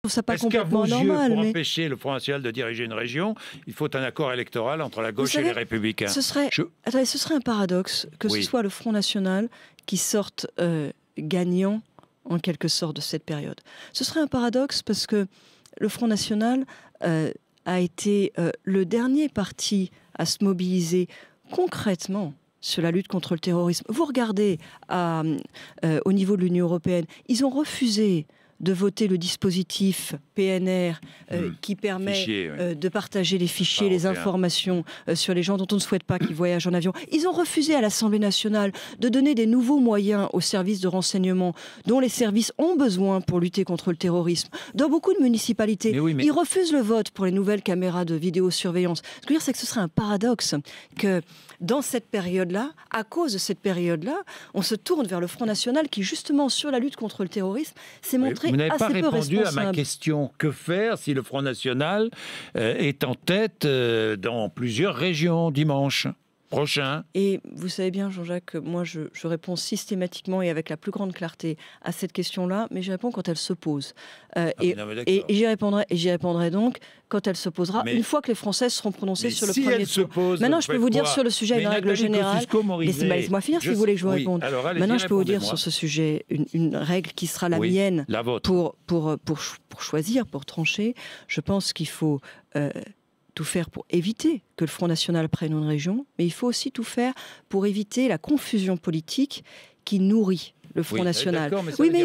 trouve ça pas Est-ce qu'à vos complètement yeux, normal. pour Mais empêcher le Front National de diriger une région, il faut un accord électoral entre la gauche et les Républicains? Attendez, ce serait un paradoxe que Oui. ce soit le Front National qui sorte gagnant, en quelque sorte, de cette période. Ce serait un paradoxe parce que le Front National a été le dernier parti à se mobiliser concrètement sur la lutte contre le terrorisme. Vous regardez au niveau de l'Union européenne, ils ont refusé de voter le dispositif PNR qui permet de partager les fichiers, les informations sur les gens dont on ne souhaite pas qu'ils voyagent en avion. Ils ont refusé à l'Assemblée nationale de donner des nouveaux moyens aux services de renseignement dont les services ont besoin pour lutter contre le terrorisme. Dans beaucoup de municipalités, ils refusent le vote pour les nouvelles caméras de vidéosurveillance. Ce que je veux dire, c'est que ce serait un paradoxe que dans cette période-là, à cause de cette période-là, on se tourne vers le Front National qui, justement, sur la lutte contre le terrorisme, s'est montré Vous n'avez assez pas peu répondu responsable. à ma question. Que faire si le Front National est en tête dans plusieurs régions dimanche prochain? Et vous savez bien, Jean-Jacques, que moi, je réponds systématiquement et avec la plus grande clarté à cette question-là, mais j'y réponds quand elle se pose. Et j'y répondrai donc quand elle se posera, une fois que les Français seront prononcés sur le premier tour. Maintenant, je peux vous dire sur le sujet une règle générale. Laissez-moi finir si vous voulez que je vous réponde. Maintenant, je peux vous dire sur ce sujet une règle qui sera la mienne pour choisir, pour trancher. Je pense qu'il faut tout faire pour éviter que le Front National prenne une région, mais il faut aussi tout faire pour éviter la confusion politique qui nourrit le Front National. Oui, mais